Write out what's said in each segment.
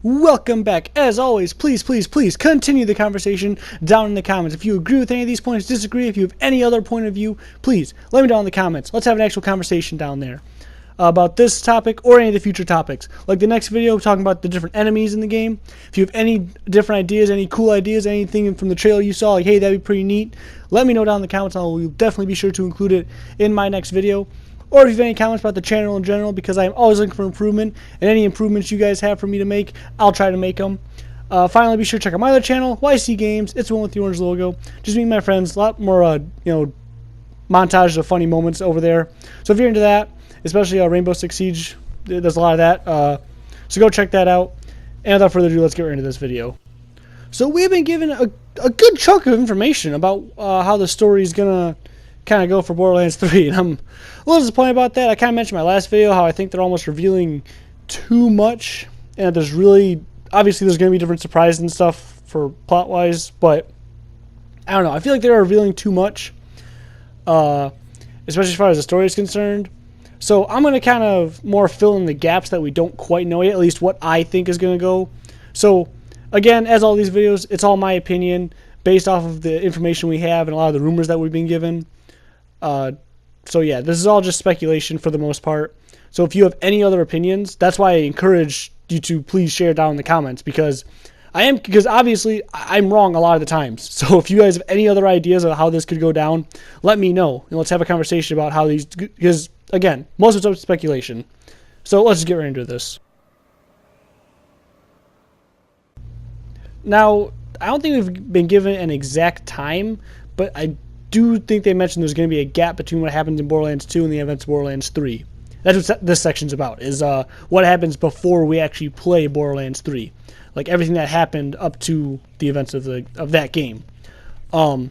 Welcome back. As always, please continue the conversation down in the comments. If you agree with any of these points, disagree, if you have any other point of view, please let me know in the comments. Let's have an actual conversation down there about this topic or any of the future topics. Like the next video, talking about the different enemies in the game. If you have any different ideas, any cool ideas, anything from the trailer you saw, like, hey, that'd be pretty neat, let me know down in the comments. I will definitely be sure to include it in my next video. Or if you have any comments about the channel in general, because I'm always looking for improvement, and any improvements you guys have for me to make, I'll try to make them. Finally, be sure to check out my other channel, YC Games. It's the one with the orange logo. Just me and my friends. A lot more, montages of funny moments over there. So if you're into that, especially Rainbow Six Siege, there's a lot of that. So go check that out. And without further ado, let's get right into this video. So we've been given a good chunk of information about how the story is gonna kind of go for Borderlands 3, and I'm a little disappointed about that. I kind of mentioned in my last video how I think they're almost revealing too much, and there's really, obviously there's going to be different surprises and stuff for plot-wise, but I don't know, I feel like they're revealing too much, especially as far as the story is concerned. So I'm going to kind of more fill in the gaps that we don't quite know yet, at least what I think is going to go. So again, as all these videos, it's all my opinion based off of the information we have and a lot of the rumors that we've been given. So yeah, this is all just speculation for the most part. So if you have any other opinions, that's why I encourage you to please share down in the comments, because obviously I'm wrong a lot of the times. So if you guys have any other ideas of how this could go down, let me know, and let's have a conversation about how these, because again, most of it's speculation. So let's just get right into this. Now, I don't think we've been given an exact time, but I do think they mentioned there's going to be a gap between what happens in Borderlands 2 and the events of Borderlands 3. That's what this section's about, is what happens before we actually play Borderlands 3. Like everything that happened up to the events of that game. I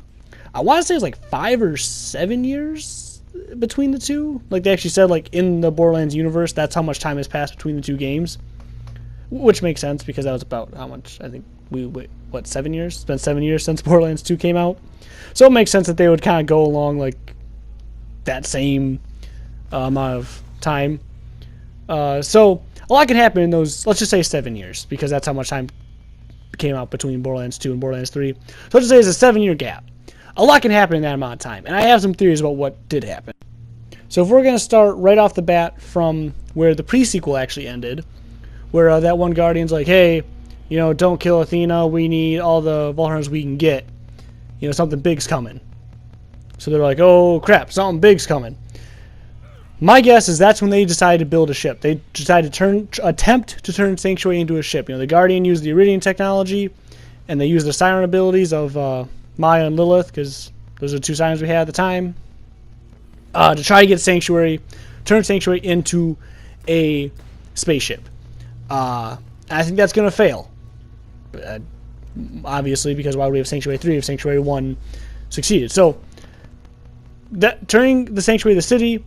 want to say it's like 5 or 7 years between the two. Like they actually said, like in the Borderlands universe, that's how much time has passed between the two games. Which makes sense, because that was about how much, I think, 7 years? It's been 7 years since Borderlands 2 came out. So it makes sense that they would kind of go along like that same amount of time. So a lot can happen in those, let's just say 7 years, because that's how much time came out between Borderlands 2 and Borderlands 3. So let's just say it's a 7-year gap. A lot can happen in that amount of time, and I have some theories about what did happen. So if we're going to start right off the bat from where the pre-sequel actually ended, where that one Guardian's like, hey, don't kill Athena, we need all the Vault Hunters we can get. Something big's coming. So they're like, oh crap, something big's coming. My guess is that's when they decided to build a ship. They decided to attempt to turn Sanctuary into a ship. The Guardian used the Iridium technology, and they used the siren abilities of Maya and Lilith, because those are the two sirens we had at the time, to try to get turn Sanctuary into a spaceship. I think that's going to fail. Obviously, because why would we have Sanctuary 3 if Sanctuary 1 succeeded? So, turning the Sanctuary, the city,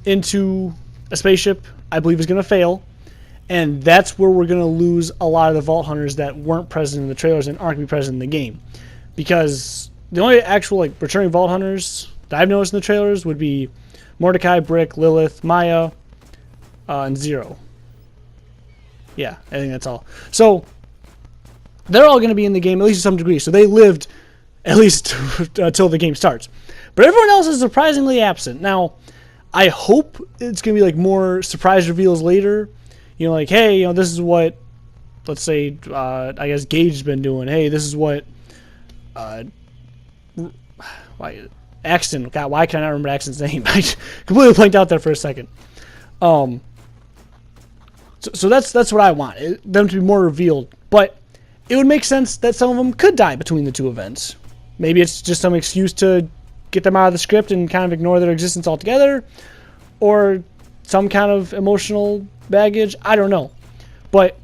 into a spaceship, I believe is going to fail. And that's where we're going to lose a lot of the Vault Hunters that weren't present in the trailers and aren't going to be present in the game. Because the only actual returning Vault Hunters that I've noticed in the trailers would be Mordecai, Brick, Lilith, Maya, and Zero. Yeah, I think that's all. So they're all going to be in the game, at least to some degree. So they lived at least until the game starts. But everyone else is surprisingly absent. Now, I hope it's going to be more surprise reveals later. Hey, this is what, let's say, I guess Gage's been doing. Hey, this is what, Axton, God, why can I not remember Axton's name? I completely blanked out there for a second. So that's what I want, them to be more revealed. But it would make sense that some of them could die between the two events. Maybe it's just some excuse to get them out of the script and kind of ignore their existence altogether, or some kind of emotional baggage. I don't know. But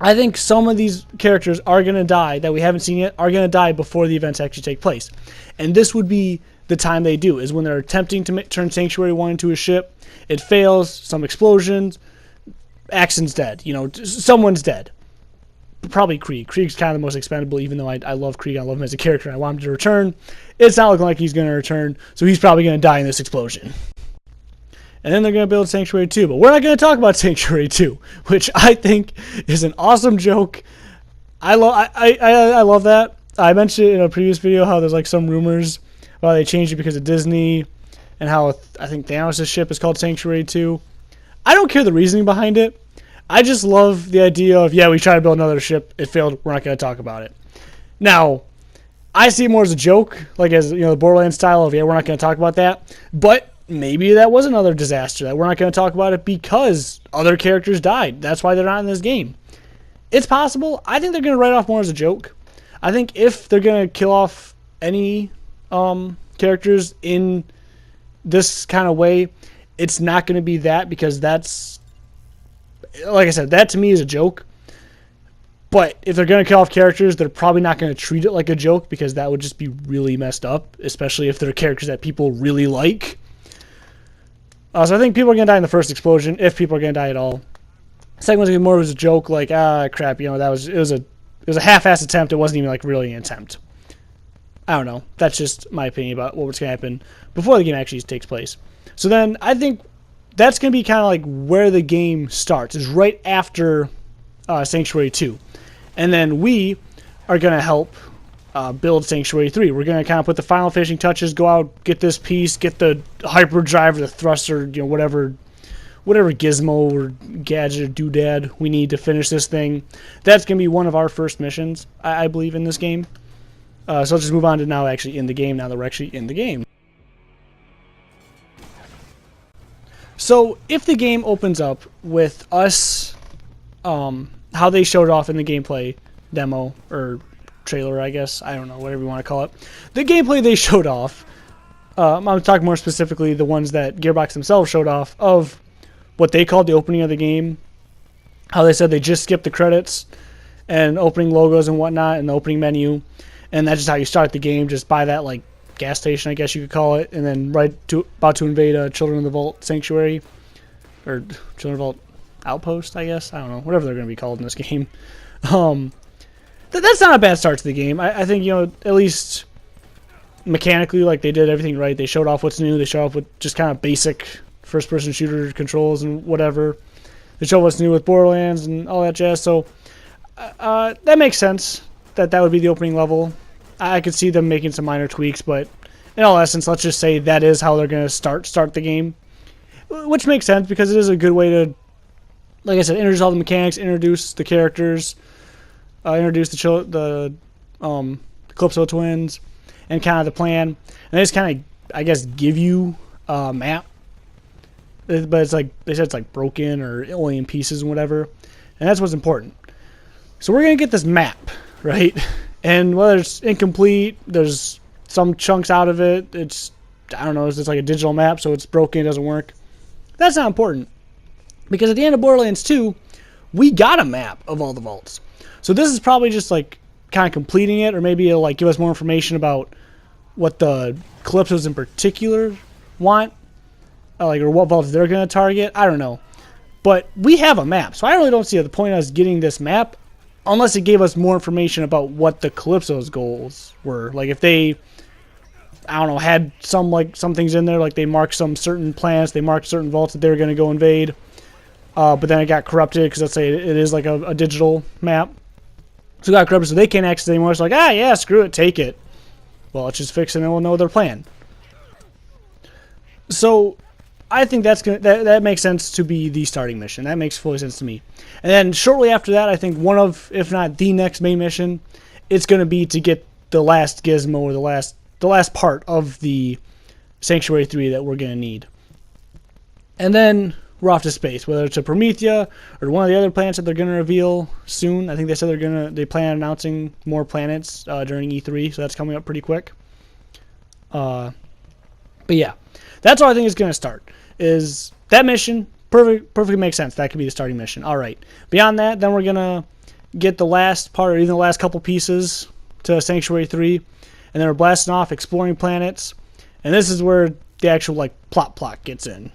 I think some of these characters are going to die that we haven't seen yet, are going to die before the events actually take place. And this would be the time they do, is when they're attempting to turn Sanctuary 1 into a ship. It fails, some explosions, Axton's dead. Someone's dead. Probably Krieg. Krieg's kind of the most expendable, even though I love Krieg. I love him as a character. I want him to return. It's not looking like he's going to return, so he's probably going to die in this explosion. and then they're going to build Sanctuary 2. But we're not going to talk about Sanctuary 2, which I think is an awesome joke. I love that. I mentioned in a previous video how there's like some rumors about they changed it because of Disney, and how I think Thanos' ship is called Sanctuary 2. I don't care the reasoning behind it. I just love the idea of, yeah, we tried to build another ship, it failed, we're not going to talk about it. Now, I see it more as a joke, like as, you know, the Borderlands style of, yeah, we're not going to talk about that. But maybe that was another disaster, that we're not going to talk about it because other characters died. That's why they're not in this game. It's possible. I think they're going to write it off more as a joke. I think if they're going to kill off any characters in this kind of way, it's not going to be that, because that's, like I said, that to me is a joke. But if they're going to kill off characters, they're probably not going to treat it like a joke, because that would just be really messed up, especially if they're characters that people really like. So I think people are going to die in the first explosion, if people are going to die at all. Second one's going to be more of a joke, like, crap, you know, it was a half-assed attempt. It wasn't even like really an attempt. I don't know. That's just my opinion about what's going to happen before the game actually takes place. So then I think that's going to be kind of like where the game starts, is right after Sanctuary 2. And then we are going to help build Sanctuary 3. We're going to kind of put the final finishing touches, go out, get this piece, get the hyperdrive or the thruster, you know, whatever gizmo or gadget or doodad we need to finish this thing. That's going to be one of our first missions, I believe, in this game. So let's just move on to now actually in the game, now that we're actually in the game. So if the game opens up with us, how they showed off in the gameplay demo, or trailer, I guess, I don't know, whatever you want to call it. The gameplay they showed off, I'm talking more specifically the ones that Gearbox themselves showed off, of what they called the opening of the game. How they said they just skipped the credits and opening logos and whatnot in the opening menu. And that's just how you start the game, just by that like gas station, I guess you could call it, and then about to invade Children of the Vault Sanctuary, or Children of the Vault Outpost, I guess. I don't know, whatever they're going to be called in this game. That's not a bad start to the game. I think, you know, at least mechanically, like, they did everything right. They showed off what's new. They showed off with just kind of basic first-person shooter controls and whatever. They showed what's new with Borderlands and all that jazz. So that makes sense. That would be the opening level. I could see them making some minor tweaks, but in all essence, let's just say that is how they're going to start the game, which makes sense because it is a good way to, like I said, introduce all the mechanics, introduce the characters, introduce the Calypso twins, and kind of the plan, and they just kind of, I guess, give you a map, but it's like they said, it's like broken or only in pieces and whatever, and that's what's important. So we're gonna get this map, right? And whether it's incomplete, there's some chunks out of it. It's, I don't know, it's just like a digital map, so it's broken, it doesn't work. That's not important, because at the end of Borderlands 2, we got a map of all the vaults. So this is probably just like kind of completing it, or maybe it'll like give us more information about what the Calypsos in particular want, like, or what vaults they're going to target. I don't know, but we have a map, so I really don't see the point of us getting this map unless it gave us more information about what the Calypso's goals were. Like if they, I don't know, had some things in there, like they marked some certain planets, they marked certain vaults that they were going to go invade, but then it got corrupted because let's say it is like a digital map. So it got corrupted, so they can't access it anymore. It's like, yeah, screw it, take it. Well, let's just fix it and we'll know their plan. So I think that makes sense to be the starting mission. That makes fully sense to me. And then shortly after that, I think one of, if not the next main mission, it's going to be to get the last gizmo, or the last part of the Sanctuary 3 that we're going to need. And then we're off to space, whether it's a Promethea or one of the other planets that they're going to reveal soon. I think they said they plan on announcing more planets during E3, so that's coming up pretty quick. But yeah, that's all I think is going to start. Is that mission perfectly makes sense. That could be the starting mission. All right. Beyond that, then we're going to get the last part, or even the last couple pieces to Sanctuary 3, and then we're blasting off, exploring planets, and this is where the actual like plot gets in.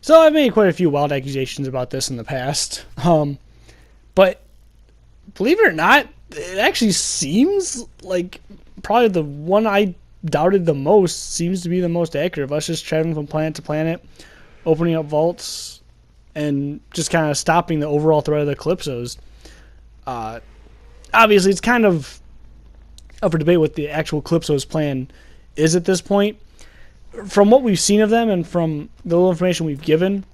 So I've made quite a few wild accusations about this in the past, but believe it or not, it actually seems like probably the one I doubted the most seems to be the most accurate. Of us just traveling from planet to planet, opening up vaults, and just kind of stopping the overall threat of the Calypsos. Obviously, it's kind of up for debate what the actual Calypso's plan is at this point. From what we've seen of them and from the little information we've given,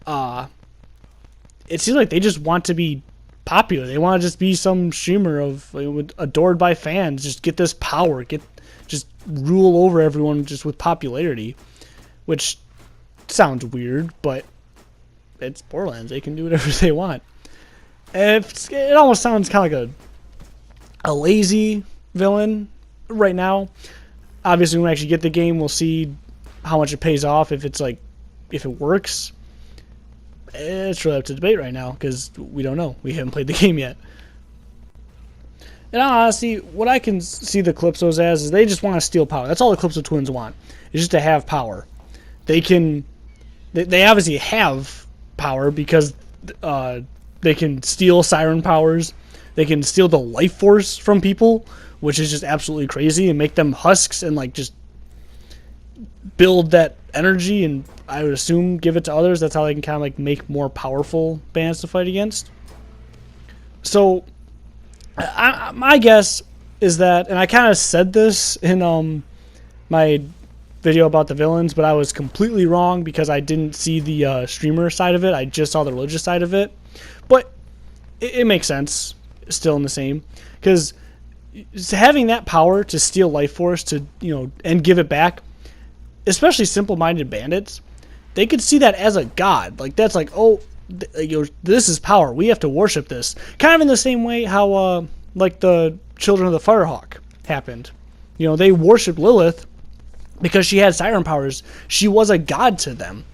it seems like they just want to be popular. They want to just be some streamer adored by fans. Just get this power, just rule over everyone just with popularity, which sounds weird, but it's Borderlands. They can do whatever they want. It almost sounds kind of like a lazy villain right now. Obviously, when we actually get the game, we'll see how much it pays off. If it works, it's really up to debate right now because we don't know. We haven't played the game yet. And honestly, what I can see the Calypsos as is they just want to steal power. That's all the Calypso twins want, is just to have power. They obviously have power because they can steal siren powers. They can steal the life force from people, which is just absolutely crazy, and make them husks and just build that energy, and I would assume give it to others. That's how they can kind of make more powerful bands to fight against. So my guess is that, and I kind of said this in my video about the villains, but I was completely wrong because I didn't see the streamer side of it. I just saw the religious side of it. But it makes sense still in the same, because having that power to steal life force and give it back, especially simple-minded bandits, they could see that as a god. That's this is power. We have to worship this. Kind of in the same way how the children of the Firehawk happened. They worshipped Lilith because she had siren powers. She was a god to them.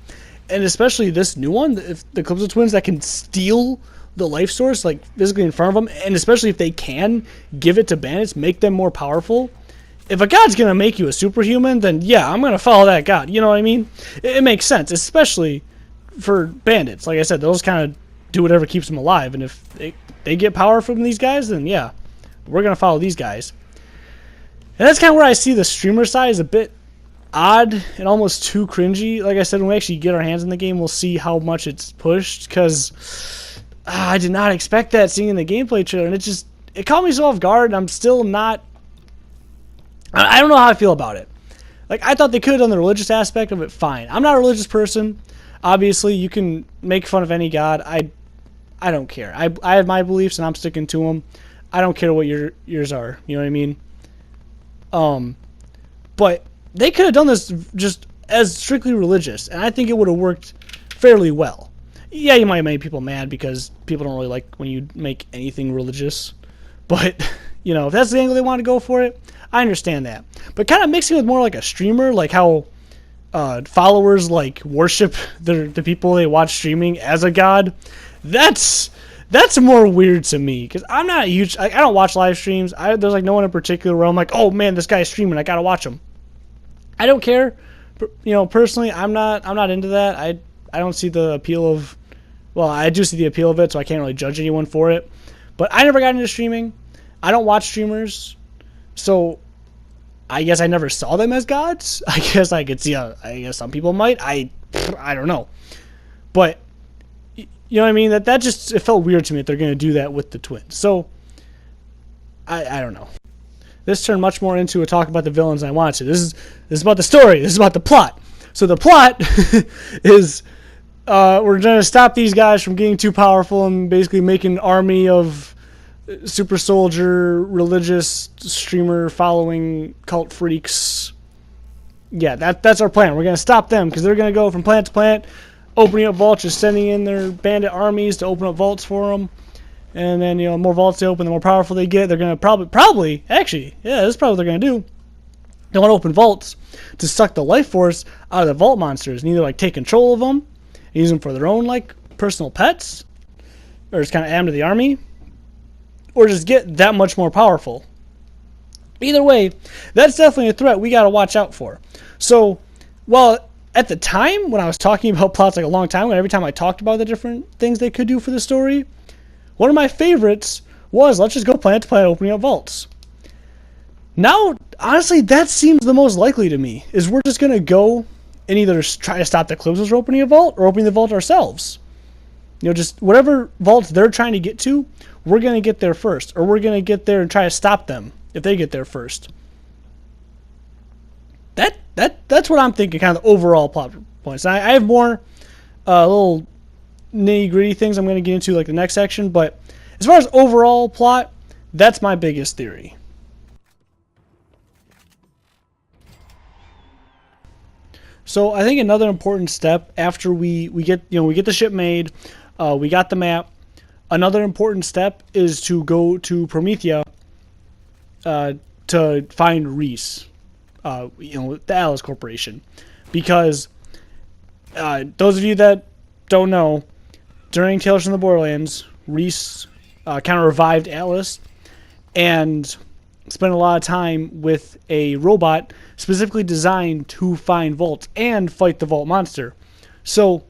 And especially this new one, if the Calypso twins that can steal the life source physically in front of them, and especially if they can give it to bandits, make them more powerful. If a god's gonna make you a superhuman, then yeah, I'm gonna follow that god. You know what I mean? It makes sense, especially for bandits. Like I said, they'll just kind of do whatever keeps them alive, and if they get power from these guys, then yeah, we're gonna follow these guys. And that's kind of where I see the streamer side is a bit odd and almost too cringy. Like I said, when we actually get our hands in the game, we'll see how much it's pushed, because I did not expect that seeing in the gameplay trailer, and it caught me so off guard, and I'm still not... I don't know how I feel about it. I thought they could have done the religious aspect of it fine. I'm not a religious person. Obviously, you can make fun of any god. I don't care. I have my beliefs, and I'm sticking to them. I don't care what yours are. You know what I mean? But they could have done this just as strictly religious, and I think it would have worked fairly well. Yeah, you might make people mad because people don't really like when you make anything religious. But, if that's the angle they want to go for it, I understand that. But kind of mixing with more like a streamer, like how followers worship the people they watch streaming as a god, that's more weird to me. Because I'm not a huge... I don't watch live streams. There's no one in particular where I'm like, oh man, this guy's streaming, I gotta watch him. I don't care. Personally, I'm not into that. I don't see the appeal of... Well, I do see the appeal of it, so I can't really judge anyone for it. But I never got into streaming. I don't watch streamers. So, I guess I never saw them as gods. I guess I could see I guess some people might. I don't know. But, you know what I mean? That just... It felt weird to me that they're going to do that with the twins. So, I don't know. This turned much more into a talk about the villains than I wanted to. This is about the story. This is about the plot. So the plot is we're going to stop these guys from getting too powerful and basically make an army of super soldier, religious, streamer following cult freaks. Yeah, that's our plan. We're going to stop them because they're going to go from planet to planet, opening up vaults, just sending in their bandit armies to open up vaults for them. And then, the more vaults they open, the more powerful they get. They're going to probably, actually, yeah, that's probably what they're going to do. They want to open vaults to suck the life force out of the vault monsters and either, take control of them and use them for their own, personal pets, or just kind of add them to the army, or just get that much more powerful. Either way, that's definitely a threat we got to watch out for. So, well, at the time, when I was talking about plots a long time ago, every time I talked about the different things they could do for the story, one of my favorites was, let's just go planet to planet opening up vaults. Now, honestly, that seems the most likely to me, is we're just going to go and either try to stop the Calypsos from opening a vault or opening the vault ourselves. You know, just whatever vaults they're trying to get to, we're going to get there first. Or we're going to get there and try to stop them if they get there first. That's what I'm thinking, kind of the overall plot points. I have more little nitty-gritty things I'm going to get into like the next section, but as far as overall plot, that's my biggest theory. So I think another important step after we get the ship made, we got the map. Another important step is to go to Promethea to find Reese, the Atlas Corporation, because those of you that don't know, during Tales from the Borderlands, Reese kind of revived Atlas and spent a lot of time with a robot specifically designed to find vaults and fight the vault monster. So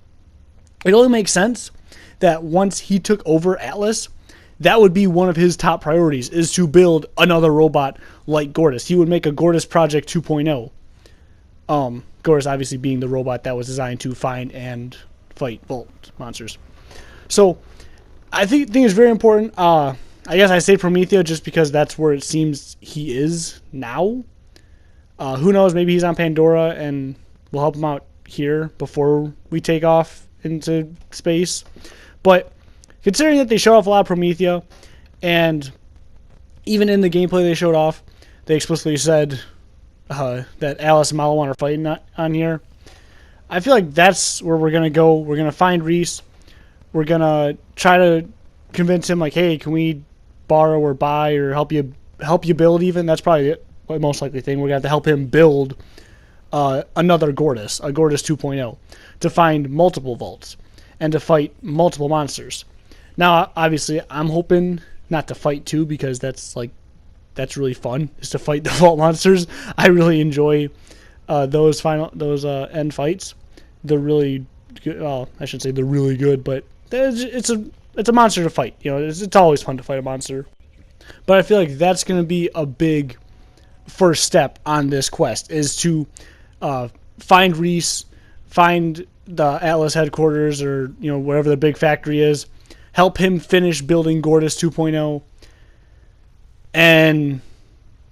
it only makes sense that once he took over Atlas, that would be one of his top priorities, is to build another robot like Gortys. He would make a Gortys Project 2.0. Gortys obviously being the robot that was designed to find and fight vault monsters. So I think it's very important. I guess I say Promethea just because that's where it seems he is now. Who knows? Maybe he's on Pandora and we'll help him out here before we take off into space. But considering that they showed off a lot of Promethea, and even in the gameplay they showed off, they explicitly said that Alice and Malawan are fighting on here. I feel like that's where we're going to go. We're going to find Reese. We're going to try to convince him, like, hey, can we borrow or buy or help you build even? That's probably the most likely thing. We're going to have to help him build another Gortys, a Gortys 2.0, to find multiple vaults and to fight multiple monsters. Now, obviously, I'm hoping not to fight too, because that's really fun, is to fight the vault monsters. I really enjoy those end fights. They're really good. Well, I shouldn't say they're really good, but it's a monster to fight. You know, it's always fun to fight a monster. But I feel like that's going to be a big first step on this quest, is to find Reese, find the Atlas headquarters, or wherever the big factory is, help him finish building Gortys 2.0, and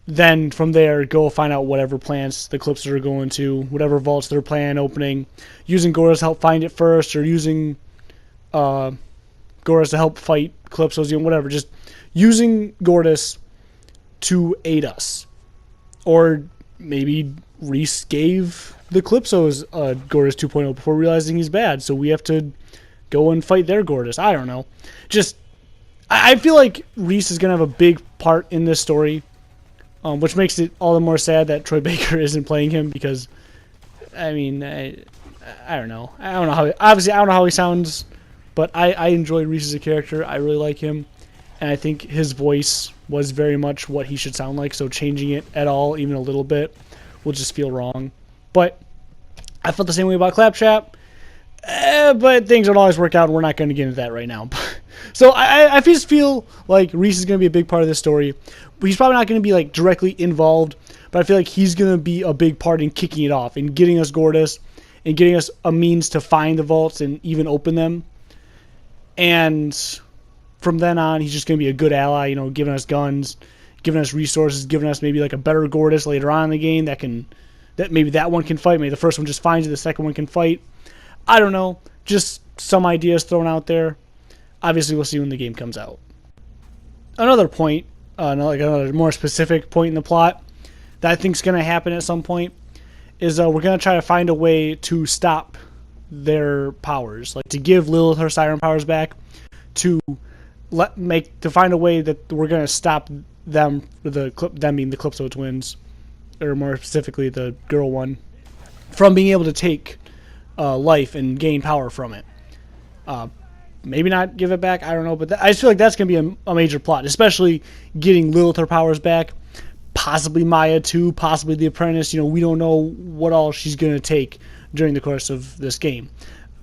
then from there go find out whatever plants the Calypsos are going to, whatever vaults they're planning opening, using Gortys to help find it first, or using Gortys to help fight Calypsos, whatever. Just using Gortys to aid us. Or maybe Reese gave the Calypsos Gortys 2.0 before realizing he's bad, so we have to go and fight their Gortys. I don't know. Just, I feel like Reese is going to have a big part in this story, which makes it all the more sad that Troy Baker isn't playing him, because, I mean, I don't know. I don't know how he sounds, but I enjoy Reese as a character. I really like him, and I think his voice was very much what he should sound like, so changing it at all, even a little bit, will just feel wrong. But I felt the same way about Claptrap, but things don't always work out, and we're not going to get into that right now. So I just feel like Reese is going to be a big part of this story. But he's probably not going to be like directly involved, but I feel like he's going to be a big part in kicking it off and getting us Gortys and getting us a means to find the vaults and even open them. And from then on, he's just going to be a good ally, giving us guns, giving us resources, giving us maybe like a better Gortys later on in the game that maybe that one can fight. Maybe the first one just finds it, the second one can fight. I don't know. Just some ideas thrown out there. Obviously, we'll see when the game comes out. Another point, another more specific point in the plot that I think is going to happen at some point is we're going to try to find a way to stop their powers, like to give Lilith her siren powers back, to find a way that we're going to stop them being the Calypso twins, or more specifically the girl one, from being able to take life and gain power from it. Maybe not give it back, I don't know, but I just feel like that's going to be a major plot, especially getting Lilith her powers back, possibly Maya too, possibly the Apprentice. We don't know what all she's going to take during the course of this game.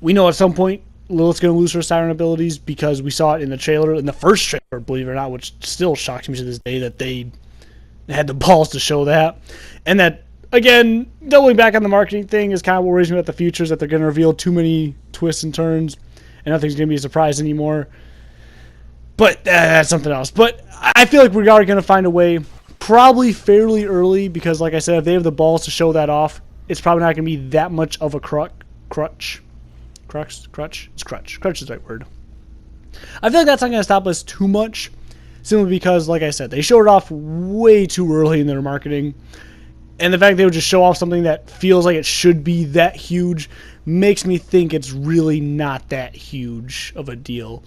We know at some point Lilith's going to lose her siren abilities, because we saw it in the trailer, in the first trailer, believe it or not, which still shocks me to this day that they They had the balls to show that. And that, again, doubling back on the marketing thing is kind of what worries me about the future, is that they're going to reveal too many twists and turns, and nothing's going to be a surprise anymore. But that's something else. But I feel like we are going to find a way, probably fairly early, because like I said, if they have the balls to show that off, it's probably not going to be that much of a crutch. It's crutch. Crutch is the right word. I feel like that's not going to stop us too much, simply because, like I said, they showed it off way too early in their marketing. And the fact they would just show off something that feels like it should be that huge makes me think it's really not that huge of a deal.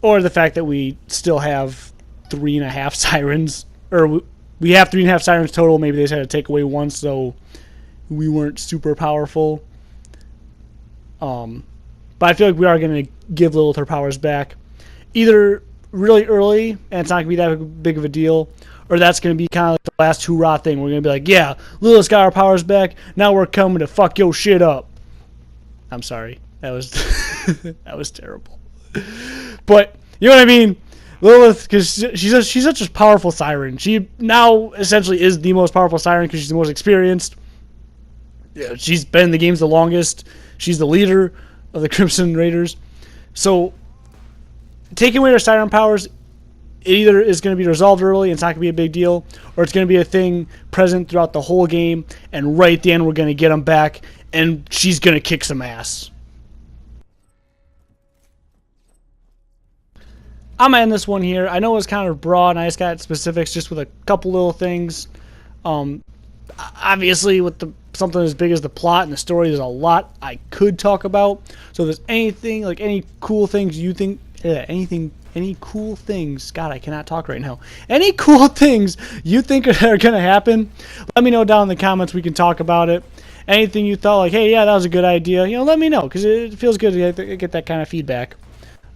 Or the fact that we still have 3.5 sirens, or we have 3.5 sirens total. Maybe they just had to take away one, so we weren't super powerful. But I feel like we are going to give Lilith her powers back, either really early and it's not going to be that big of a deal, or that's going to be kind of like the last hoorah thing. We're going to be like, yeah, Lilith's got our powers back. Now we're coming to fuck your shit up. I'm sorry. That was that was terrible. But you know what I mean? Lilith, because she's such a powerful siren. She now essentially is the most powerful siren because she's the most experienced. Yeah, she's been in the games the longest. She's the leader of the Crimson Raiders. So taking away her siren powers, it either is going to be resolved early and it's not going to be a big deal, or it's going to be a thing present throughout the whole game, and right at the end we're going to get them back and she's going to kick some ass. I'm going to end this one here. I know it's kind of broad and I just got specifics just with a couple little things. Obviously with something as big as the plot and the story, there's a lot I could talk about. So if there's anything, like any cool things you think, any cool things, God, I cannot talk right now. Any cool things you think are going to happen, let me know down in the comments. We can talk about it. Anything you thought like, hey, yeah, that was a good idea, let me know, because it feels good to get that kind of feedback.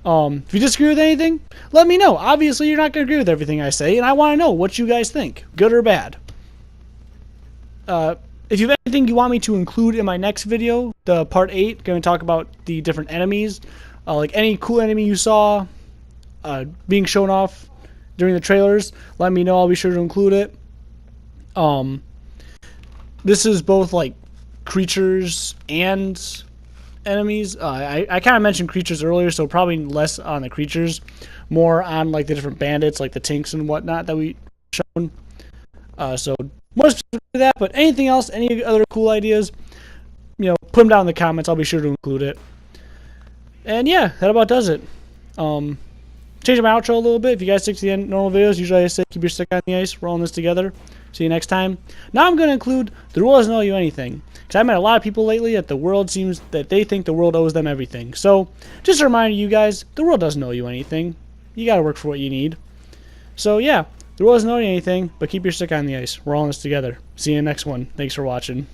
If you disagree with anything, let me know. Obviously, you're not going to agree with everything I say, and I want to know what you guys think, good or bad. If you have anything you want me to include in my next video, the part 8, going to talk about the different enemies, like any cool enemy you saw being shown off during the trailers, let me know. I'll be sure to include it. This is both like creatures and enemies. I kind of mentioned creatures earlier, so probably less on the creatures, more on like the different bandits, like the tinks and whatnot that we shown. So more specifically that, but anything else, any other cool ideas, put them down in the comments. I'll be sure to include it. And yeah, that about does it. Change my outro a little bit. If you guys stick to the normal videos, usually I say keep your stick on the ice. We're all in this together. See you next time. Now I'm going to include the world doesn't owe you anything. Because I've met a lot of people lately that the world seems that they think the world owes them everything. So just a reminder to you guys, the world doesn't owe you anything. You got to work for what you need. So yeah, the world doesn't owe you anything, but keep your stick on the ice. We're all in this together. See you in the next one. Thanks for watching.